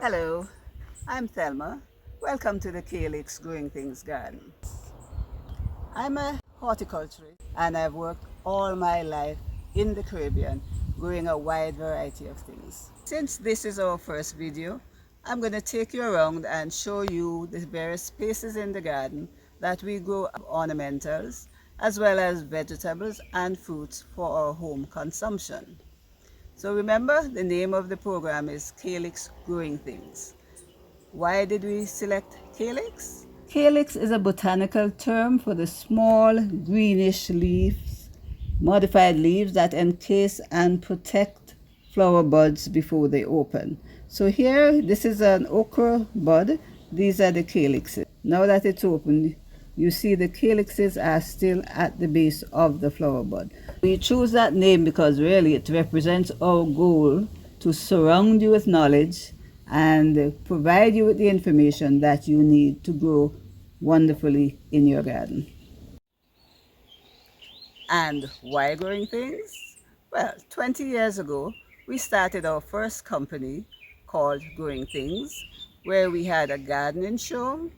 Hello, I'm Thelma. Welcome to the Calyx Growing Things Garden. I'm a horticulturist and I've worked all my life in the Caribbean growing a wide variety of things. Since this is our first video, I'm going to take you around and show you the various spaces in the garden that we grow ornamentals as well as vegetables and fruits for our home consumption. So remember, the name of the program is Calyx Growing Things. Why did we select calyx? Calyx is a botanical term for the small greenish leaves, modified leaves that encase and protect flower buds before they open. So here, this is an okra bud. These are the calyxes. Now that it's open, you see the calyxes are still at the base of the flower bud. We choose that name because really it represents our goal to surround you with knowledge and provide you with the information that you need to grow wonderfully in your garden. And why growing things? Well, 20 years ago, we started our first company called Growing Things, where we had a gardening show.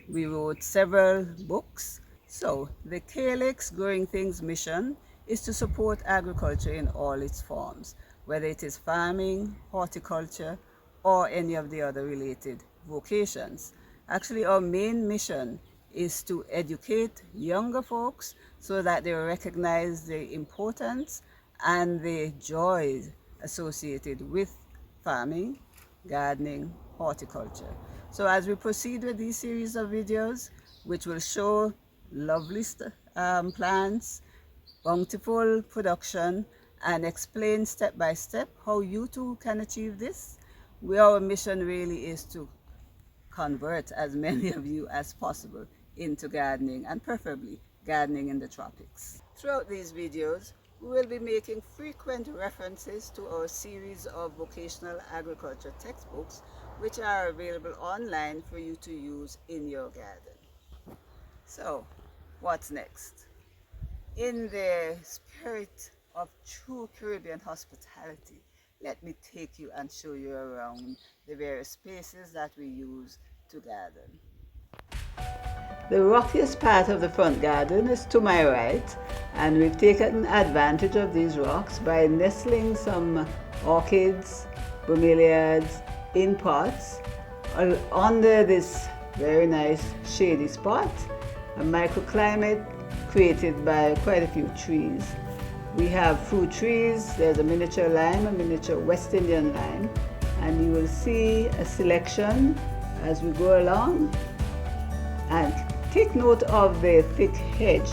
We wrote several books. So the Calyx Growing Things mission is to support agriculture in all its forms, whether it is farming, horticulture, or any of the other related vocations. Actually, our main mission is to educate younger folks so that they recognize the importance and the joys associated with farming, gardening, horticulture. So as we proceed with these series of videos, which will show lovely plants, bountiful production, and explain step by step how you too can achieve this, our mission really is to convert as many of you as possible into gardening, and preferably gardening in the tropics. Throughout these videos, we will be making frequent references to our series of vocational agriculture textbooks, which are available online for you to use in your garden. So, what's next? In the spirit of true Caribbean hospitality, let me take you and show you around the various spaces that we use to garden. The rockiest part of the front garden is to my right, and we've taken advantage of these rocks by nestling some orchids, bromeliads in pots under this very nice shady spot, a microclimate created by quite a few trees. We have fruit trees. There's a miniature lime, a miniature West Indian lime, and you will see a selection as we go along. And take note of the thick hedge.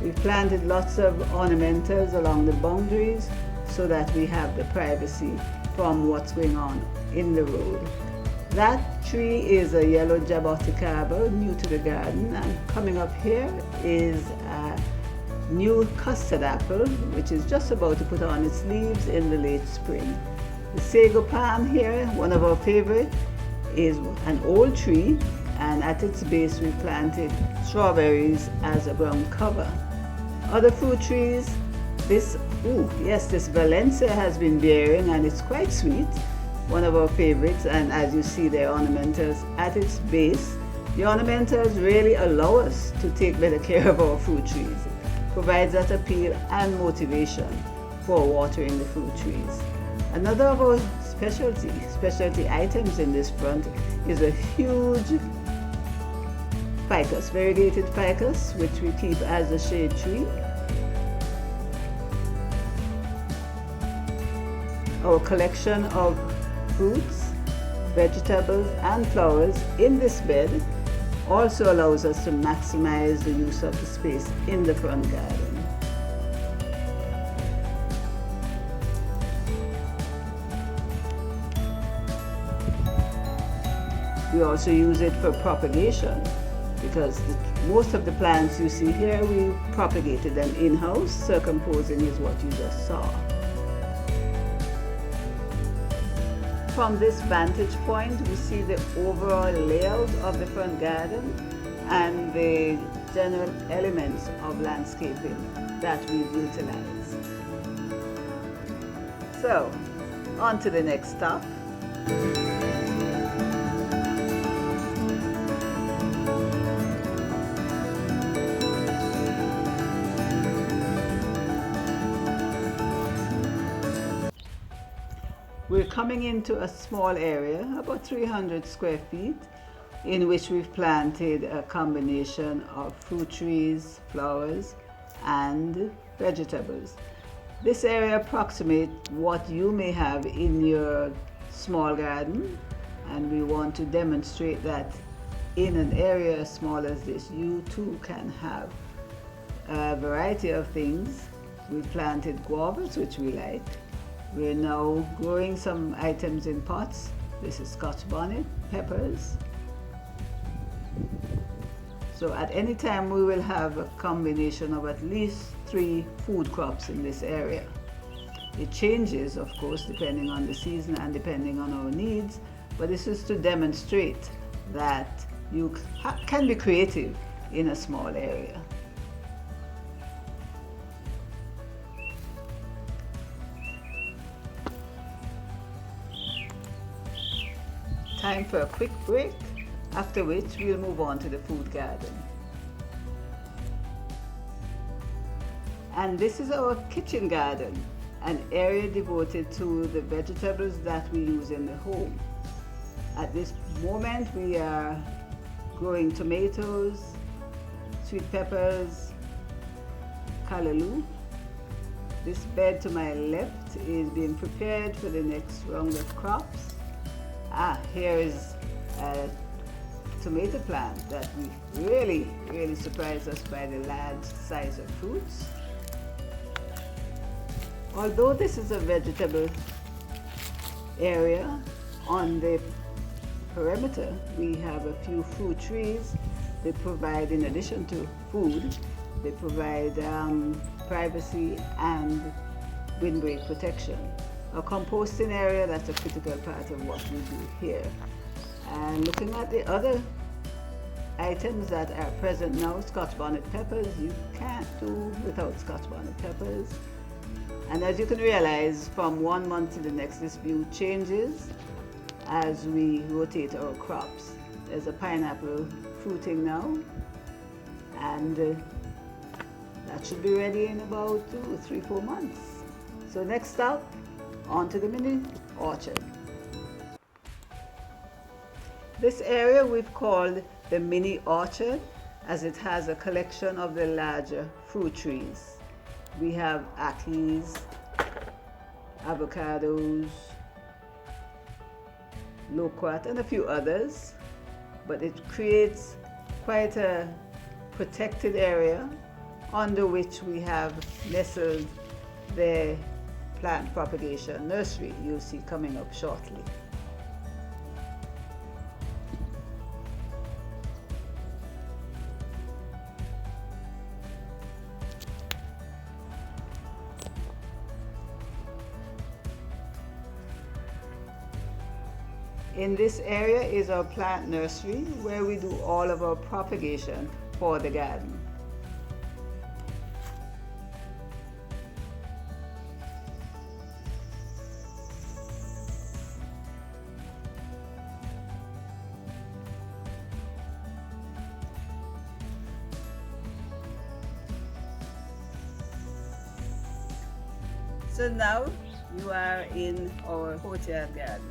We've planted lots of ornamentals along the boundaries so that we have the privacy from what's going on in the road. That tree is a yellow jabotic arbor, new to the garden, and coming up here is a new custard apple, which is just about to put on its leaves in the late spring. The sago palm here, one of our favorite, is an old tree, and at its base we planted strawberries as a ground cover. Other fruit trees, this Valencia has been bearing, and it's quite sweet, one of our favorites, and as you see there are ornamentals at its base. The ornamentals really allow us to take better care of our fruit trees. It provides that appeal and motivation for watering the fruit trees. Another of our specialty items in this front is a huge ficus, variegated ficus, which we keep as a shade tree. Our collection of fruits, vegetables, and flowers in this bed also allows us to maximize the use of the space in the front garden. We also use it for propagation, because most of the plants you see here, we propagated them in-house. Circumposing is what you just saw. From this vantage point, we see the overall layout of the front garden and the general elements of landscaping that we've utilized. So, on to the next stop. We're coming into a small area, about 300 square feet, in which we've planted a combination of fruit trees, flowers, and vegetables. This area approximates what you may have in your small garden, and we want to demonstrate that in an area as small as this, you too can have a variety of things. We've planted guavas, which we like. We're now growing some items in pots. This is Scotch bonnet, peppers. So at any time we will have a combination of at least 3 food crops in this area. It changes, of course, depending on the season and depending on our needs, but this is to demonstrate that you can be creative in a small area. Time for a quick break, after which we'll move on to the food garden. And this is our kitchen garden, an area devoted to the vegetables that we use in the home. At this moment we are growing tomatoes, sweet peppers, callaloo. This bed to my left is being prepared for the next round of crops. Here is a tomato plant that really surprised us by the large size of fruits. Although this is a vegetable area, on the perimeter we have a few fruit trees. They provide, in addition to food, they provide privacy and windbreak protection. A composting area, that's a critical part of what we do here. And looking at the other items that are present now, Scotch bonnet peppers, you can't do without Scotch bonnet peppers. And as you can realize, from one month to the next, this view changes as we rotate our crops. There's a pineapple fruiting now, and that should be ready in about 2, 3, 4 months. So next stop, on to the mini orchard. This area we've called the mini orchard as it has a collection of the larger fruit trees. We have acnes, avocados, loquat, and a few others, but it creates quite a protected area under which we have nestled the plant propagation nursery you'll see coming up shortly. In this area is our plant nursery where we do all of our propagation for the garden. So now you are in our courtyard garden,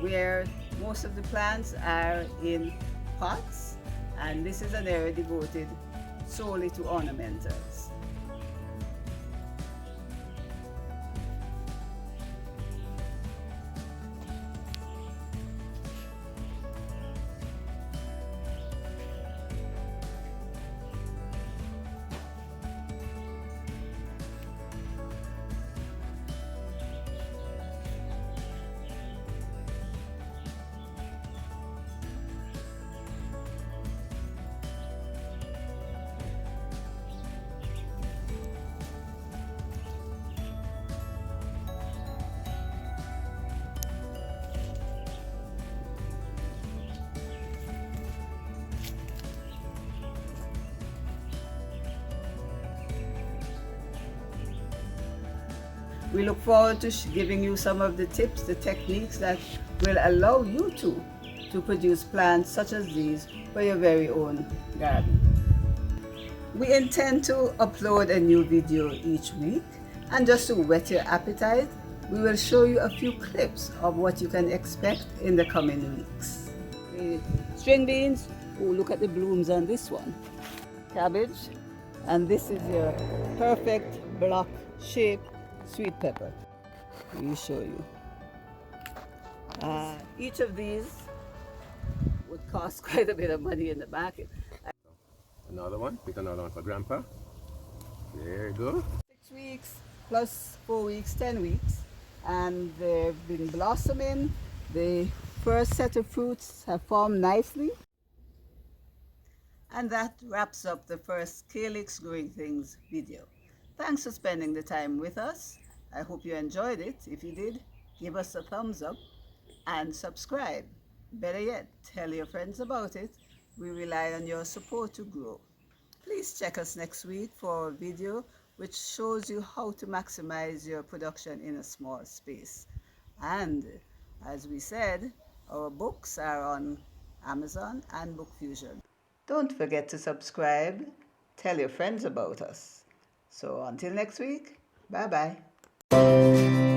where most of the plants are in pots, and this is an area devoted solely to ornamentals. We look forward to giving you some of the tips, the techniques that will allow you to produce plants such as these for your very own garden. We intend to upload a new video each week, and just to whet your appetite, we will show you a few clips of what you can expect in the coming weeks. The string beans, oh, look at the blooms on this one. Cabbage, and this is your perfect block shape sweet pepper. Let me show you. Each of these would cost quite a bit of money in the market. Another one, pick another one for Grandpa. There you go. 6 weeks plus 4 weeks, 10 weeks, and they've been blossoming. The first set of fruits have formed nicely. And that wraps up the first Calyx Growing Things video. Thanks for spending the time with us. I hope you enjoyed it. If you did, give us a thumbs up and subscribe. Better yet, tell your friends about it. We rely on your support to grow. Please check us next week for a video which shows you how to maximize your production in a small space. And as we said, our books are on Amazon and BookFusion. Don't forget to subscribe. Tell your friends about us. So until next week, bye-bye.